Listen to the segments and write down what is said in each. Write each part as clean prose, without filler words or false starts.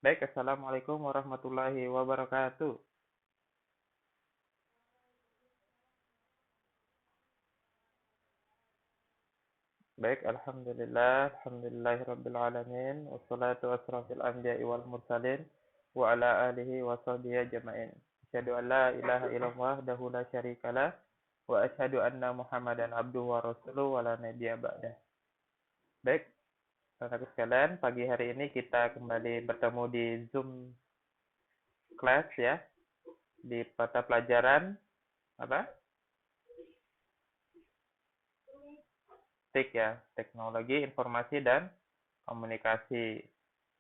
Baik, Assalamualaikum warahmatullahi wabarakatuh. Baik, Alhamdulillahirrabbilalamin. Wassalatu wassalamu fil anbiya'i wal mursalin. Wa ala alihi wa sahbihi ajma'in. Asyhadu an la ilaha illallah wahdahu la syarikalah. Wa asyhadu anna Muhammadan abduhu wa rasuluhu wa la nabiyya ba'dah. Baik, teman-teman sekalian, pagi hari ini kita kembali bertemu di Zoom class ya, di mata pelajaran apa? TIK ya, Teknologi Informasi dan Komunikasi.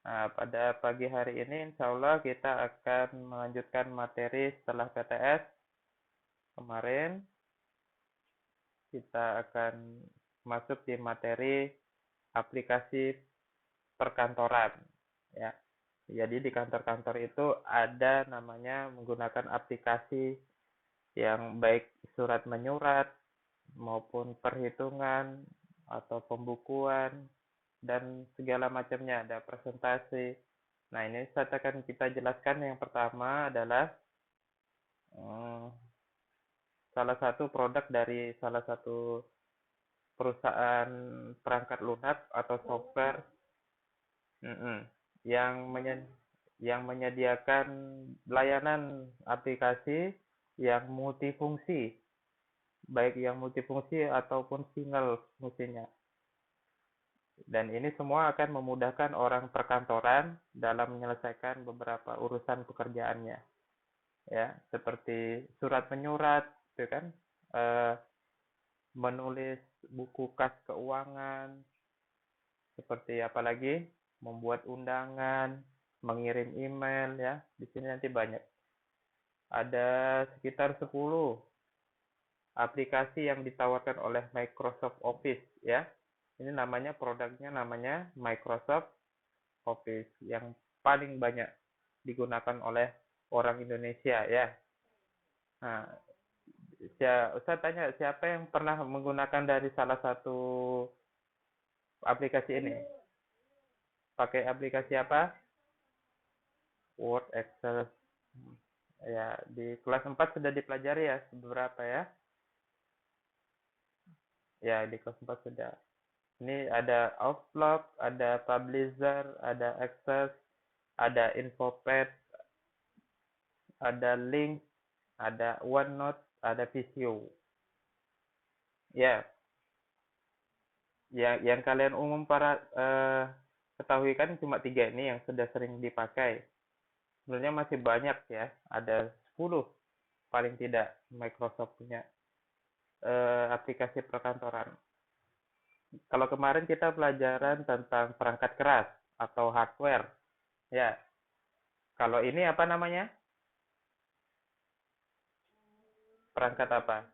Nah, pada pagi hari ini insya Allah kita akan melanjutkan materi setelah PTS. Kemarin kita akan masuk di materi aplikasi perkantoran. Ya. Jadi di kantor-kantor itu ada namanya menggunakan aplikasi yang baik surat menyurat maupun perhitungan atau pembukuan dan segala macamnya, ada presentasi. Nah, ini saya akan kita jelaskan. Yang pertama adalah hmm, salah satu produk dari salah satu perusahaan perangkat lunak atau software mm, yang yang menyediakan layanan aplikasi yang multifungsi, baik yang multifungsi ataupun single fungsinya. Dan ini semua akan memudahkan orang perkantoran dalam menyelesaikan beberapa urusan pekerjaannya. Ya, seperti surat menyurat, itu kan, eh, menulis buku kas keuangan, seperti apalagi membuat undangan, mengirim email ya. Di sini nanti banyak. Ada sekitar 10 aplikasi yang ditawarkan oleh Microsoft Office ya. Ini namanya produknya namanya Microsoft Office yang paling banyak digunakan oleh orang Indonesia ya. Nah, Ustaz tanya siapa yang pernah menggunakan dari salah satu aplikasi ini? Pakai aplikasi apa? Word, Excel. Ya, di kelas 4 sudah dipelajari ya beberapa ya. Ya, di kelas 4 sudah. Ini ada Outlook, ada Publisher, ada Access, ada Infopad, ada Link, ada OneNote, ada Visio. Ya, yang kalian umum para ketahui kan cuma tiga ini yang sudah sering dipakai. Sebenarnya masih banyak ya, ada 10 paling tidak Microsoft punya aplikasi perkantoran. Kalau kemarin kita pelajaran tentang perangkat keras atau hardware, ya. Kalau ini apa namanya? Perangkat apa?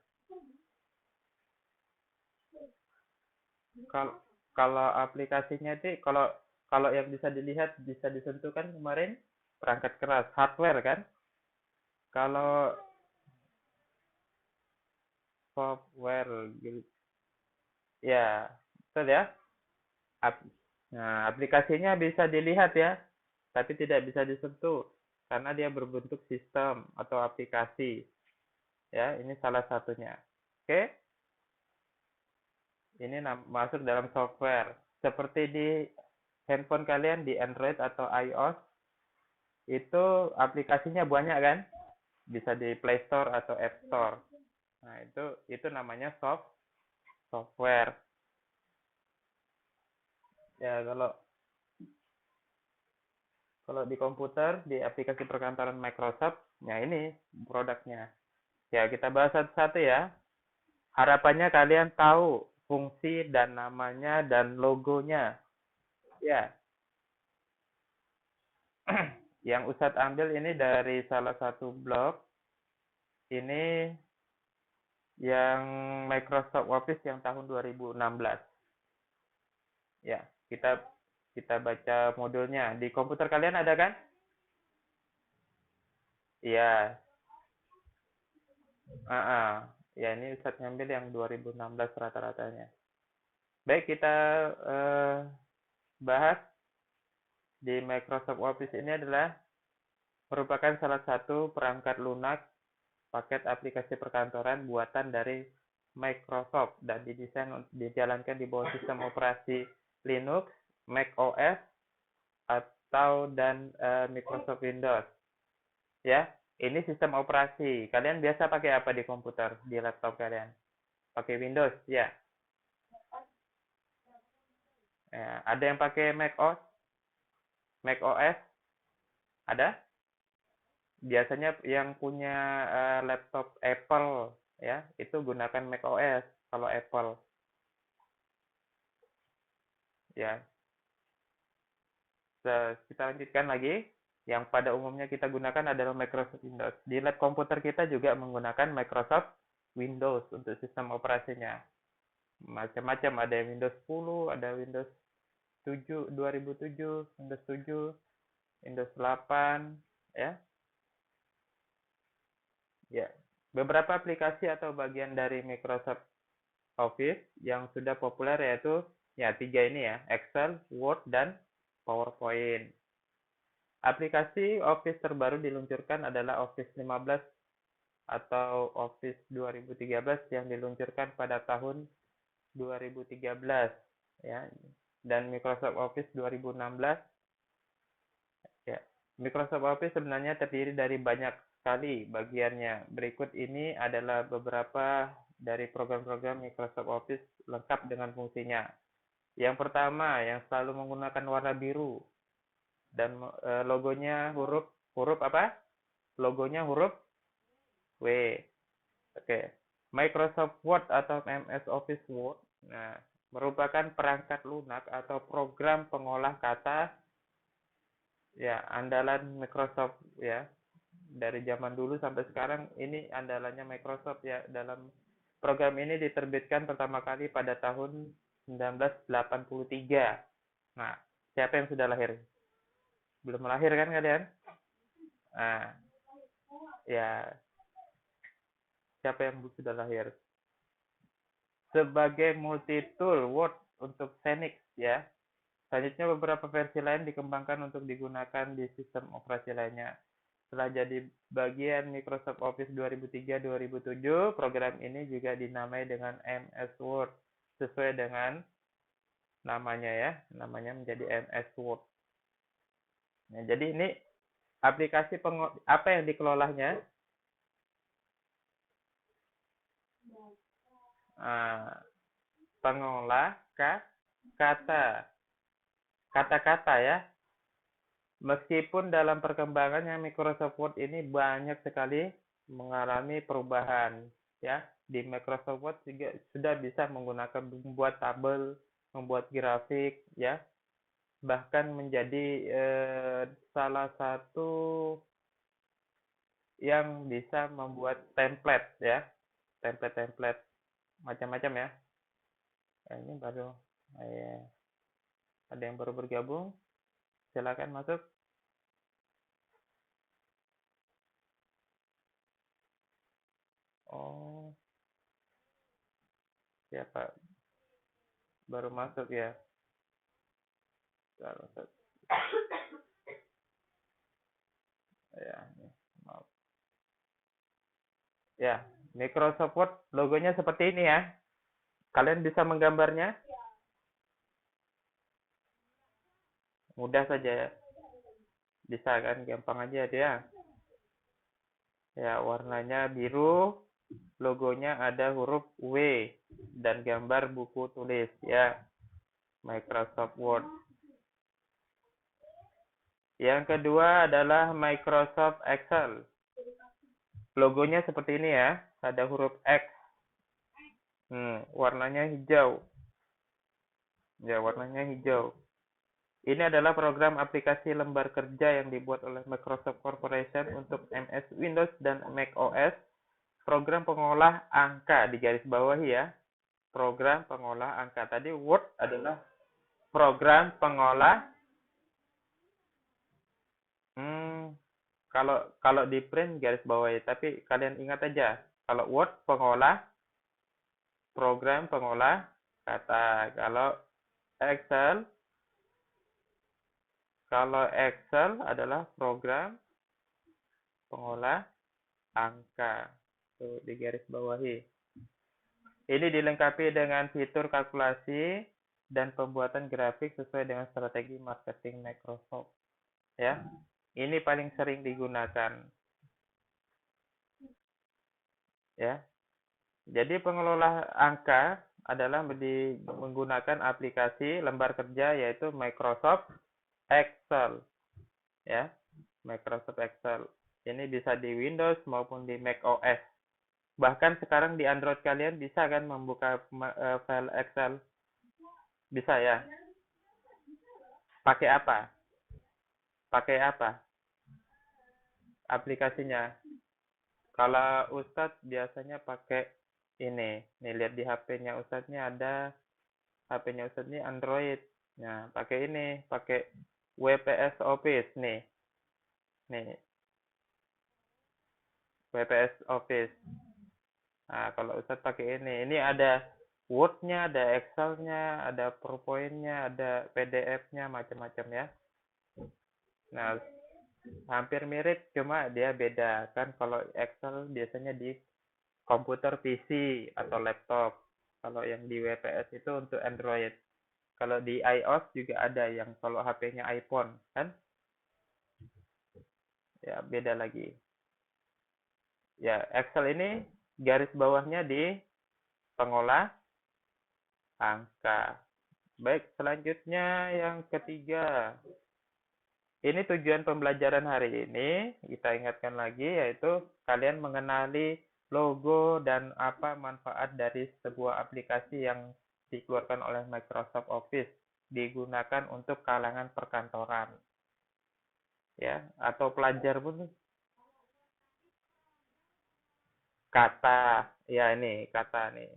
Kalau kalau aplikasinya itu kalau kalau yang bisa dilihat bisa disentuh kan kemarin perangkat keras hardware kan. Kalau software ya betul ya. Nah, aplikasinya bisa dilihat ya, tapi tidak bisa disentuh karena dia berbentuk sistem atau aplikasi. Ya, ini salah satunya. Oke, ini masuk dalam software. Seperti di handphone kalian di Android atau iOS, itu aplikasinya banyak kan? Bisa di Play Store atau App Store. Nah, itu namanya software. Ya, kalau kalau di komputer, di aplikasi perkantoran Microsoft, ya ini produknya. Ya, kita bahas satu-satu ya. Harapannya kalian tahu fungsi dan namanya dan logonya. Ya, yang Ustadz ambil ini dari salah satu blog. Ini yang Microsoft Office yang tahun 2016. Ya, kita kita baca modulnya. Di komputer kalian ada kan? Iya. Ya, ini Ustadz ngambil yang 2016 rata-ratanya. Baik, kita bahas di Microsoft Office ini adalah merupakan salah satu perangkat lunak paket aplikasi perkantoran buatan dari Microsoft dan didesain untuk dijalankan di bawah sistem operasi Linux, Mac OS, atau Microsoft Windows. Ya, ini sistem operasi. Kalian biasa pakai apa di komputer, di laptop kalian? Pakai Windows, ya. Ya, ada yang pakai Mac OS? Mac OS? Ada? Biasanya yang punya laptop Apple, ya, itu gunakan Mac OS kalau Apple. Ya, kita lanjutkan lagi. Yang pada umumnya kita gunakan adalah Microsoft Windows. Di lab komputer kita juga menggunakan Microsoft Windows untuk sistem operasinya. Macam-macam, ada yang Windows 10, ada Windows 7, 2007, Windows 7, Windows 8, ya. Ya. Beberapa aplikasi atau bagian dari Microsoft Office yang sudah populer yaitu ya 3 ini ya, Excel, Word, dan PowerPoint. Aplikasi Office terbaru diluncurkan adalah Office 15 atau Office 2013 yang diluncurkan pada tahun 2013 ya. Dan Microsoft Office 2016 ya. Microsoft Office sebenarnya terdiri dari banyak sekali bagiannya. Berikut ini adalah beberapa dari program-program Microsoft Office lengkap dengan fungsinya. Yang pertama, yang selalu menggunakan warna biru dan logonya huruf apa? Logonya huruf W. Oke. Microsoft Word atau MS Office Word. Nah, merupakan perangkat lunak atau program pengolah kata ya andalan Microsoft ya. Dari zaman dulu sampai sekarang ini andalannya Microsoft ya. Dalam program ini diterbitkan pertama kali pada tahun 1983. Nah, siapa yang sudah lahir? Belum lahir kan kalian? Nah, ya siapa yang sudah lahir? Sebagai multi-tool Word untuk Xenix ya. Selanjutnya beberapa versi lain dikembangkan untuk digunakan di sistem operasi lainnya. Setelah jadi bagian Microsoft Office 2003-2007, program ini juga dinamai dengan MS Word sesuai dengan namanya ya, namanya menjadi MS Word. Nah, jadi ini aplikasi apa yang dikelolanya? Pengolah kata-kata ya. Meskipun dalam perkembangannya Microsoft Word ini banyak sekali mengalami perubahan ya. Di Microsoft Word juga sudah bisa menggunakan membuat tabel, membuat grafik ya. Bahkan menjadi salah satu yang bisa membuat template ya. Template macam-macam ya. Ini baru ada yang baru bergabung. Silakan masuk. Oh, siapa? Baru masuk ya. Ya, maaf. Ya, Microsoft Word logonya seperti ini ya. Kalian bisa menggambarnya? Mudah saja ya. Bisa kan, gampang aja dia. Ya, warnanya biru, logonya ada huruf W dan gambar buku tulis ya. Microsoft Word. Yang kedua adalah Microsoft Excel. Logonya seperti ini ya, ada huruf X. Warnanya hijau. Ya, warnanya hijau. Ini adalah program aplikasi lembar kerja yang dibuat oleh Microsoft Corporation untuk MS Windows dan Mac OS. Program pengolah angka di garis bawah ya. Program pengolah angka. Tadi Word adalah program pengolah. Kalau di print garis bawah ya. Tapi kalian ingat aja. Kalau Word pengolah, program pengolah kata. Kalau Excel Kalau Excel adalah program pengolah angka. Tuh, di garis bawahi. Ini dilengkapi dengan fitur kalkulasi dan pembuatan grafik sesuai dengan strategi marketing Microsoft. Ya, ini paling sering digunakan. Ya, jadi pengelola angka adalah menggunakan aplikasi lembar kerja yaitu Microsoft Excel. Ya, Microsoft Excel. Ini bisa di Windows maupun di Mac OS. Bahkan sekarang di Android kalian bisa kan membuka file Excel? Bisa ya? Pakai apa? Pakai apa aplikasinya? Kalau Ustadz biasanya pakai ini. Nih lihat di HP-nya Ustadznya ada. HP-nya Ustadz ini Android. Nah, pakai ini, pakai WPS Office nih. Nih, WPS Office. Nah, kalau Ustadz pakai ini. Ini ada Word-nya, ada Excel-nya, ada PowerPoint-nya, ada PDF-nya, macam-macam ya. Nah, hampir mirip, cuma dia beda. Kan kalau Excel biasanya di komputer PC atau laptop. Kalau yang di WPS itu untuk Android. Kalau di iOS juga ada yang kalau HP-nya iPhone, kan? Ya, beda lagi. Ya, Excel ini garis bawahnya di pengolah angka. Baik, selanjutnya yang ketiga. Ini tujuan pembelajaran hari ini, kita ingatkan lagi, yaitu kalian mengenali logo dan apa manfaat dari sebuah aplikasi yang dikeluarkan oleh Microsoft Office, digunakan untuk kalangan perkantoran. Ya, atau pelajar pun kata, ya ini kata nih,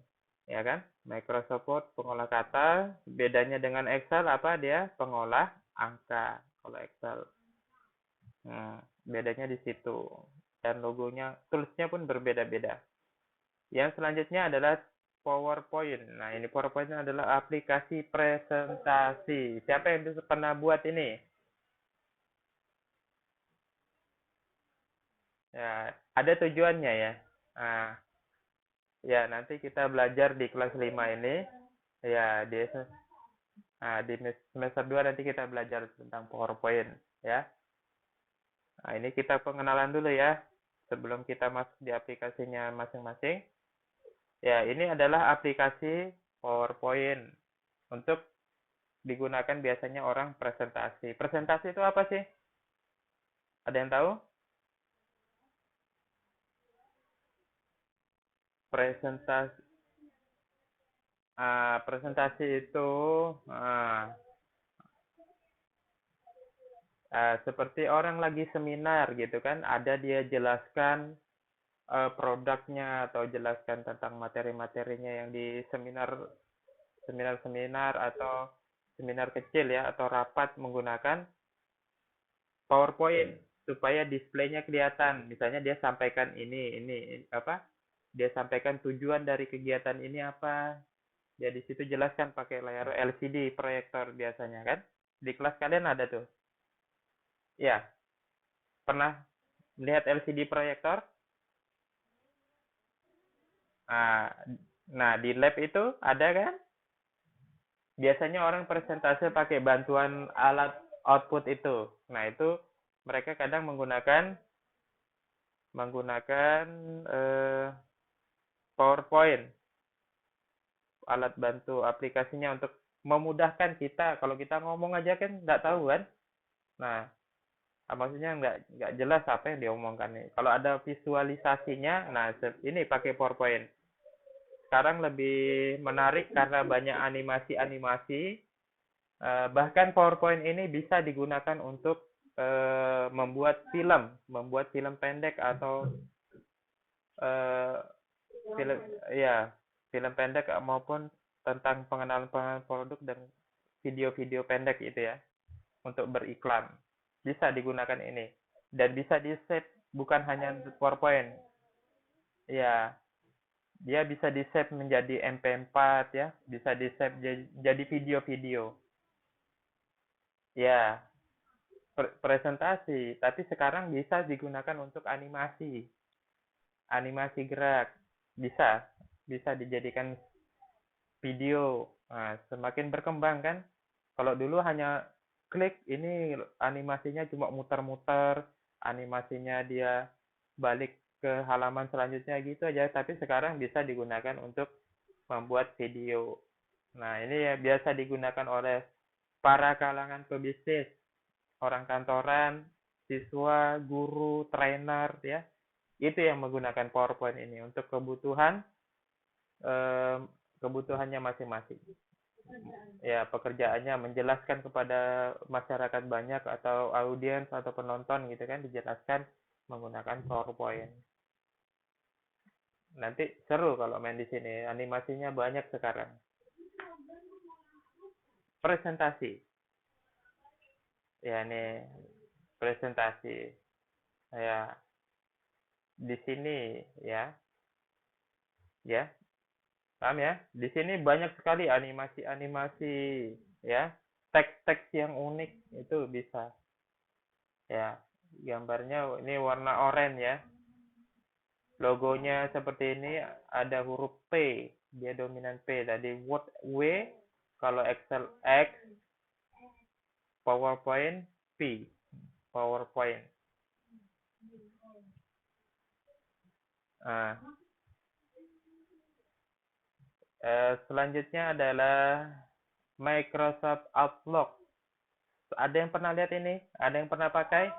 ya kan? Microsoft Word pengolah kata, bedanya dengan Excel apa dia? Pengolah angka kalau Excel. Nah, bedanya di situ. Dan logonya, toolsnya pun berbeda-beda. Yang selanjutnya adalah PowerPoint. Nah, ini PowerPoint adalah aplikasi presentasi. Siapa yang pernah buat ini? Ya, ada tujuannya ya. Nah, ya nanti kita belajar di kelas 5 ini. Ya, di semester 2 nanti kita belajar tentang PowerPoint ya. Nah, ini kita pengenalan dulu ya. Sebelum kita masuk di aplikasinya masing-masing. Ya, ini adalah aplikasi PowerPoint untuk digunakan biasanya orang presentasi. Presentasi itu apa sih? Ada yang tahu? Presentasi presentasi itu uh, seperti orang lagi seminar gitu kan, ada dia jelaskan produknya atau jelaskan tentang materi-materinya yang di seminar atau seminar kecil ya atau rapat menggunakan PowerPoint supaya displaynya kelihatan. Misalnya dia sampaikan ini apa? Dia sampaikan tujuan dari kegiatan ini apa? Dia di situ jelaskan pakai layar LCD proyektor biasanya kan? Di kelas kalian ada tuh. Ya, pernah melihat LCD proyektor? Nah, nah, di lab itu ada kan? Biasanya orang presentase pakai bantuan alat output itu. Nah, itu mereka kadang menggunakan PowerPoint, alat bantu aplikasinya untuk memudahkan kita. Kalau kita ngomong aja kan nggak tahu kan? Nah, maksudnya nggak jelas apa yang diomongkan nih. Kalau ada visualisasinya, nah ini pakai PowerPoint. Sekarang lebih menarik karena banyak animasi-animasi. Bahkan PowerPoint ini bisa digunakan untuk membuat film pendek atau film ya film pendek maupun tentang pengenalan produk dan video-video pendek itu ya untuk beriklan bisa digunakan ini dan bisa di save bukan hanya PowerPoint ya dia bisa di save menjadi MP4 ya bisa di save jadi video-video ya presentasi, tapi sekarang bisa digunakan untuk animasi, animasi gerak, bisa, bisa dijadikan video. Nah, semakin berkembang kan. Kalau dulu hanya klik, ini animasinya cuma muter-muter, animasinya dia balik ke halaman selanjutnya gitu aja, tapi sekarang bisa digunakan untuk membuat video. Nah, ini ya biasa digunakan oleh para kalangan pebisnis, orang kantoran, siswa, guru, trainer ya. Itu yang menggunakan PowerPoint ini untuk kebutuhan eh, kebutuhannya masing-masing. Ya, pekerjaannya menjelaskan kepada masyarakat banyak atau audiens atau penonton gitu kan, dijelaskan menggunakan PowerPoint. Nanti seru kalau main di sini, animasinya banyak sekarang. Presentasi. Ya, ini presentasi. Ya, di sini ya. Ya, paham ya? Di sini banyak sekali animasi-animasi ya. Teks-teks yang unik itu bisa. Ya, gambarnya ini warna oranye ya. Logonya seperti ini, ada huruf P, dia dominan P. Tadi Word W, kalau Excel X, PowerPoint P, PowerPoint. Nah, selanjutnya adalah Microsoft Outlook. Ada yang pernah lihat ini? Ada yang pernah pakai?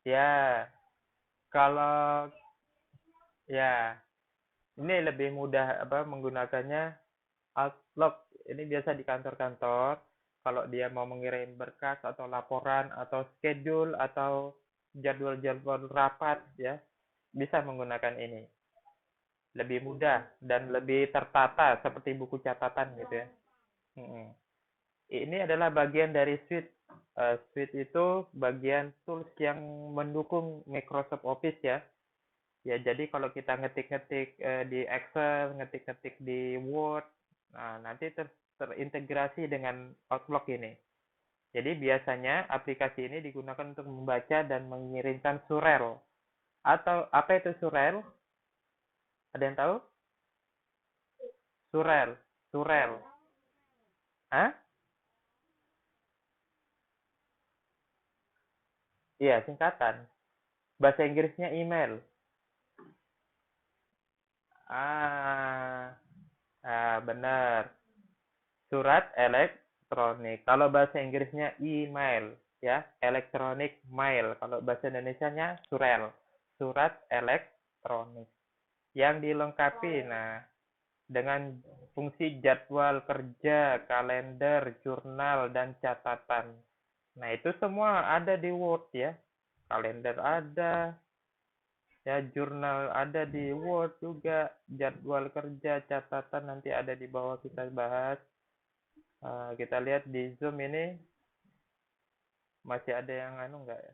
Ya, kalau ya ini lebih mudah menggunakannya Outlook. Ini biasa di kantor-kantor. Kalau dia mau mengirim berkas atau laporan atau schedule atau jadwal-jadwal rapat ya, bisa menggunakan ini. Lebih mudah dan lebih tertata seperti buku catatan gitu ya. Ini adalah bagian dari Suite. Suite itu bagian tools yang mendukung Microsoft Office ya. Ya, jadi kalau kita ngetik-ngetik di Excel, ngetik-ngetik di Word, nah nanti terintegrasi dengan Outlook ini. Jadi biasanya aplikasi ini digunakan untuk membaca dan mengirimkan surel. Atau apa itu surel? Ada yang tahu? Surel, surel. Hah? Iya, singkatan. Bahasa Inggrisnya email. Ah, benar. Surat elektronik. Kalau bahasa Inggrisnya email, ya, electronic mail. Kalau bahasa Indonesianya surel, surat elektronik. Yang dilengkapi, nah, dengan fungsi jadwal kerja, kalender, jurnal, dan catatan. Nah, itu semua ada di Word ya. Kalender ada, ya, jurnal ada di Word juga, jadwal kerja, catatan nanti ada di bawah kita bahas. Kita lihat di Zoom ini masih ada yang enggak ya?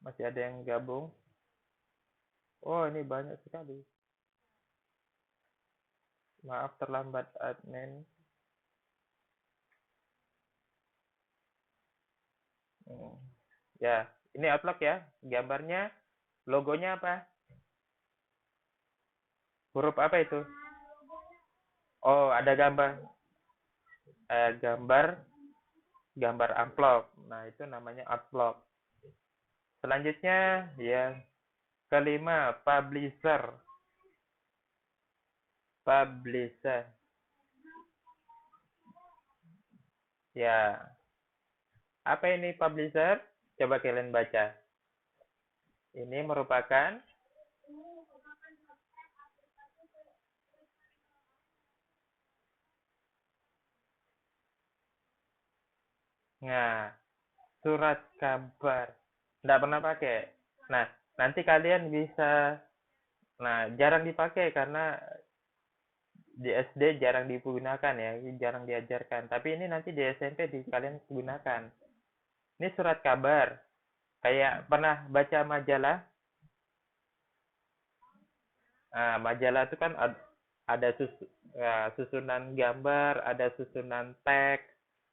Masih ada yang gabung? Oh, ini banyak sekali. Maaf terlambat admin. Ya, ini Outlook ya. Gambarnya, logonya apa? Huruf apa itu? Oh, ada gambar, gambar, gambar amplop. Nah, itu namanya Outlook. Selanjutnya, ya, kelima, publisher. Publisher. Ya, apa ini publisher? Coba kalian baca. Ini merupakan surat kabar. Nggak pernah pakai. Nah, nanti kalian bisa, nah, jarang dipakai karena di SD jarang digunakan ya, jarang diajarkan. Tapi ini nanti di SMP kalian gunakan. Ini surat kabar. Kayak pernah baca majalah? Nah, majalah itu kan Ada susunan gambar, ada susunan teks,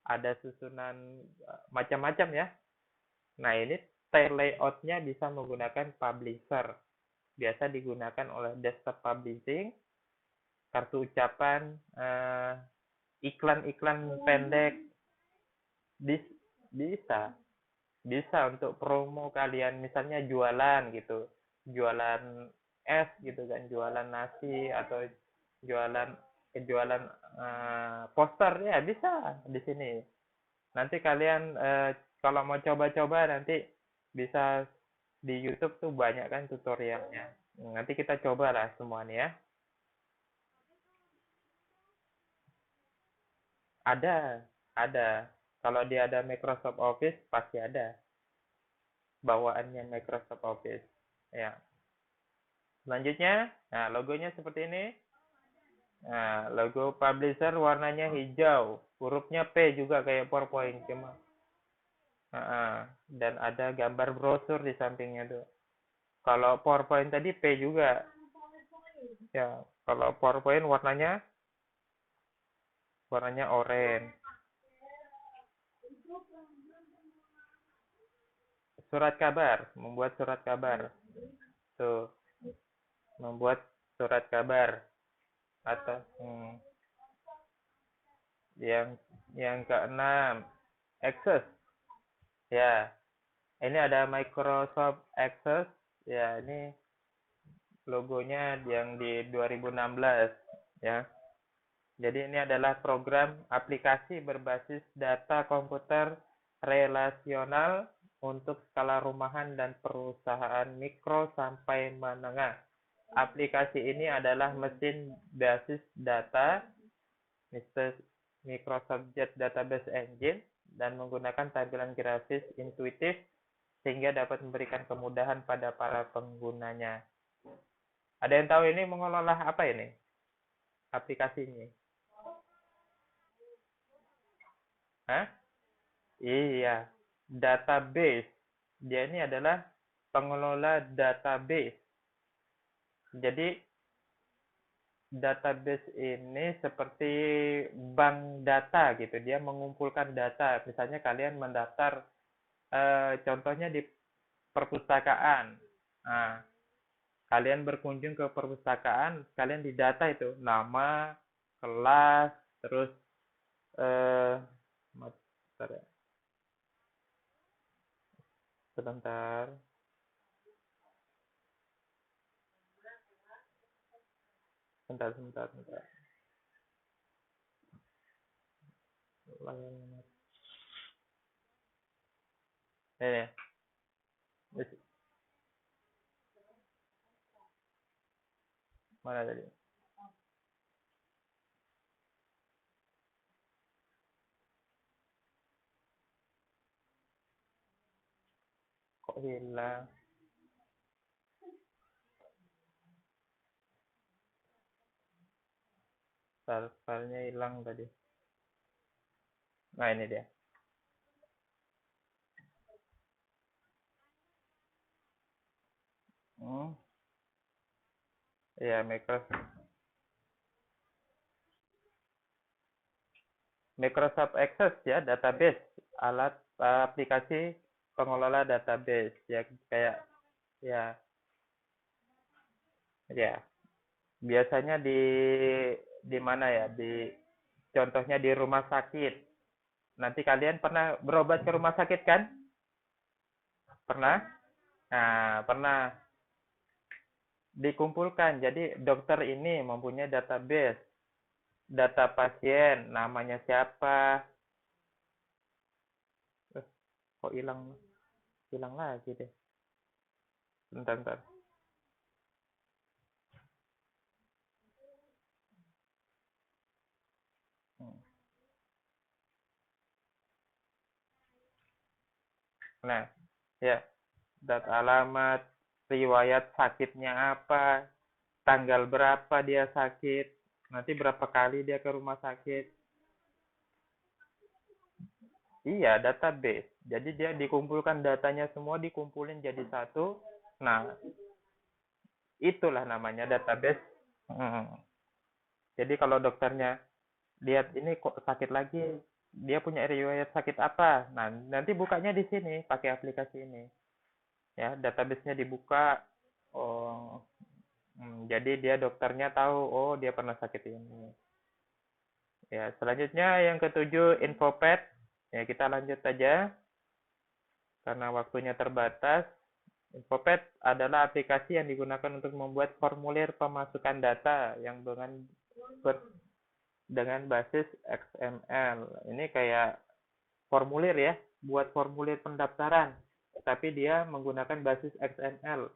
ada susunan macam-macam ya. Nah, ini tile layoutnya bisa menggunakan publisher. Biasa digunakan oleh desktop publishing, kartu ucapan, iklan-iklan pendek, bisa. Bisa untuk promo kalian, misalnya jualan gitu. Jualan es gitu kan, jualan nasi atau jualan jualan poster ya bisa di sini. Nanti kalian kalau mau coba-coba nanti bisa di YouTube tuh banyak kan tutorialnya. Nanti kita cobalah semuanya ya. Ada, ada. Kalau dia ada Microsoft Office pasti ada bawaannya Microsoft Office. Ya. Selanjutnya, nah logonya seperti ini. Nah, logo publisher warnanya hijau, hurufnya P juga kayak PowerPoint cuma. Dan ada gambar brosur di sampingnya tuh. Kalau PowerPoint tadi P juga. Ya, kalau PowerPoint warnanya oranye. Surat kabar, membuat surat kabar. Tuh, membuat surat kabar atau yang keenam, Access. Ya, ini ada Microsoft Access. Ya, ini logonya yang di 2016 ya. Jadi ini adalah program aplikasi berbasis data komputer relasional untuk skala rumahan dan perusahaan mikro sampai menengah. Aplikasi ini adalah mesin basis data Microsoft Jet Database Engine dan menggunakan tampilan grafis intuitif sehingga dapat memberikan kemudahan pada para penggunanya. Ada yang tahu ini mengelola apa ini? Aplikasinya? Hah? Iya, database. Dia ini adalah pengelola database. Jadi database ini seperti bank data gitu. Dia mengumpulkan data. Misalnya kalian mendaftar, contohnya di perpustakaan. Nah, kalian berkunjung ke perpustakaan, kalian didata itu nama, kelas, terus eh sebentar ya. Sebentar. Sebentar. Ini, mana tadi? Kok hilang? Filenya hilang tadi. Nah, ini dia. Ya, Microsoft Access ya, database, alat aplikasi pengelola database ya, kayak ya ya biasanya di mana ya, di contohnya di rumah sakit. Nanti kalian pernah berobat ke rumah sakit kan? Pernah? Nah, pernah dikumpulkan. Jadi dokter ini mempunyai database, data pasien, namanya siapa. Kok hilang? Hilang lagi deh. Bentar. Nah, ya, data alamat, riwayat sakitnya apa, tanggal berapa dia sakit, nanti berapa kali dia ke rumah sakit. Iya, database. Jadi dia dikumpulkan datanya semua, dikumpulin jadi satu. Nah, itulah namanya database. Jadi kalau dokternya lihat ini kok sakit lagi, dia punya riwayat sakit apa, nah nanti bukanya di sini pakai aplikasi ini ya, database-nya dibuka. Oh, jadi dia dokternya tahu, oh dia pernah sakit ini. Ya, selanjutnya yang ketujuh, Infopad. Ya, kita lanjut saja karena waktunya terbatas. Infopad adalah aplikasi yang digunakan untuk membuat formulir pemasukan data yang dengan basis XML. Ini kayak formulir ya, buat formulir pendaftaran, tapi dia menggunakan basis XML.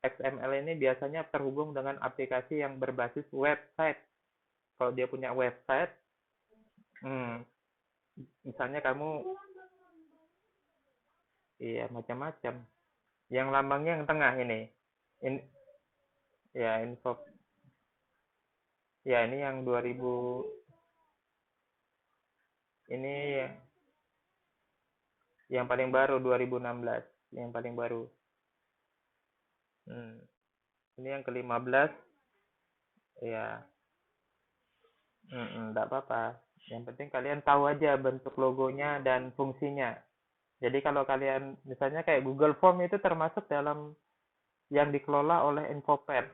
XML ini biasanya terhubung dengan aplikasi yang berbasis website. Kalau dia punya website, misalnya kamu, iya macam-macam. Yang lambangnya yang tengah ini, in, ya info, ya ini yang 2000, ini yang paling baru 2016, yang paling baru. Ini yang ke-15, ya, enggak apa-apa. Yang penting kalian tahu aja bentuk logonya dan fungsinya. Jadi kalau kalian, misalnya kayak Google Form itu termasuk dalam yang dikelola oleh Infopad.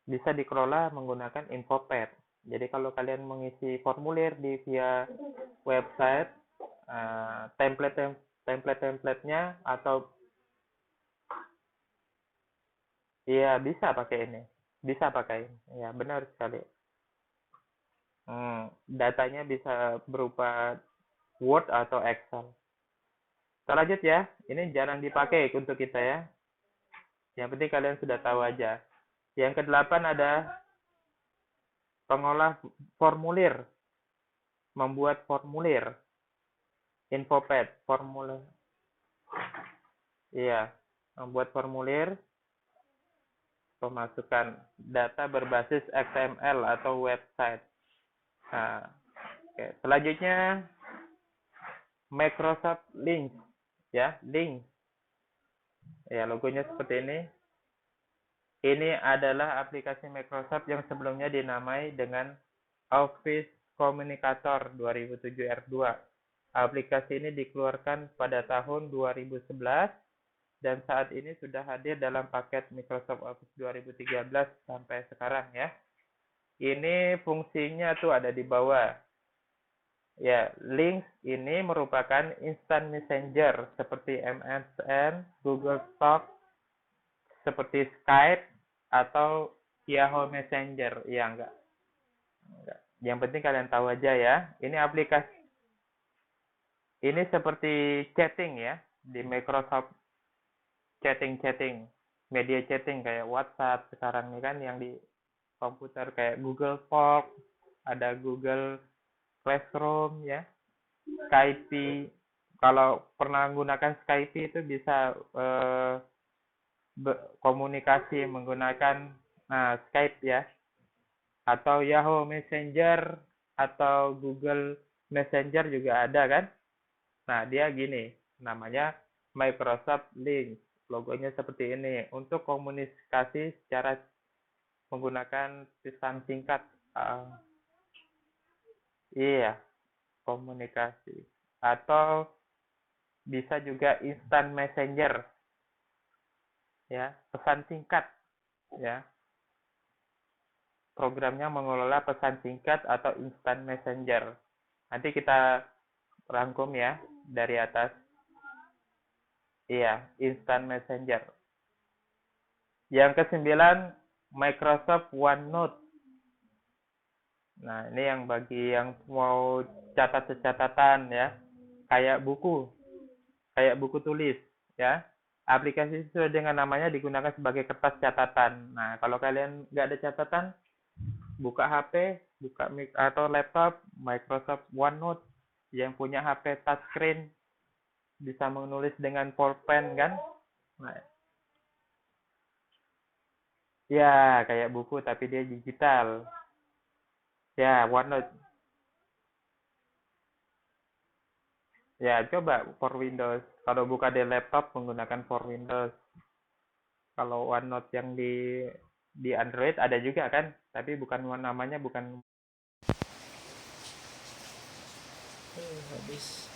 Bisa dikelola menggunakan Infopad. Jadi kalau kalian mengisi formulir di via website, template-templatenya atau iya bisa pakai ini. Bisa pakai. Ya, benar sekali. Datanya bisa berupa Word atau Excel. Kita lanjut ya. Ini jarang dipakai untuk kita ya. Yang penting kalian sudah tahu aja. Yang ke-8 ada pengolah formulir. Membuat formulir. Infopad, formulir. Iya, membuat formulir pemasukan data berbasis XML atau website. Nah, oke. Selanjutnya Microsoft Lync, ya, Lync. Ya, logonya seperti ini. Ini adalah aplikasi Microsoft yang sebelumnya dinamai dengan Office Communicator 2007 R2. Aplikasi ini dikeluarkan pada tahun 2011 dan saat ini sudah hadir dalam paket Microsoft Office 2013 sampai sekarang ya. Ini fungsinya tuh ada di bawah. Ya, Lync ini merupakan instant messenger seperti MSN, Google Talk, seperti Skype atau Yahoo Messenger. Ya enggak. Yang penting kalian tahu aja ya. Ini aplikasi, ini seperti chatting ya di Microsoft, chatting, media chatting kayak WhatsApp sekarang ini kan yang di komputer, kayak Google Talk, ada Google Classroom ya, Skype. Kalau pernah menggunakan Skype itu bisa komunikasi menggunakan Skype ya, atau Yahoo Messenger atau Google Messenger juga ada kan. Nah, dia gini, namanya Microsoft Lync. Logonya seperti ini, untuk komunikasi secara menggunakan pesan singkat. Iya, komunikasi. Atau bisa juga instant messenger. Ya, pesan singkat. Ya, programnya mengelola pesan singkat atau instant messenger. Nanti kita rangkum ya dari atas. Iya, instant messenger. Yang ke-9, Microsoft OneNote. Nah, ini yang bagi yang mau catat catatan ya, kayak buku tulis ya. Aplikasi sesuai dengan namanya digunakan sebagai kertas catatan. Nah, kalau kalian nggak ada catatan, buka HP, buka mic atau laptop, Microsoft OneNote. Yang punya HP touchscreen bisa menulis dengan pulpen kan? Nah, ya kayak buku tapi dia digital. Ya, OneNote. Ya, coba for Windows. Kalau buka di laptop menggunakan for Windows. Kalau OneNote yang di Android ada juga kan, tapi bukan namanya bukan habis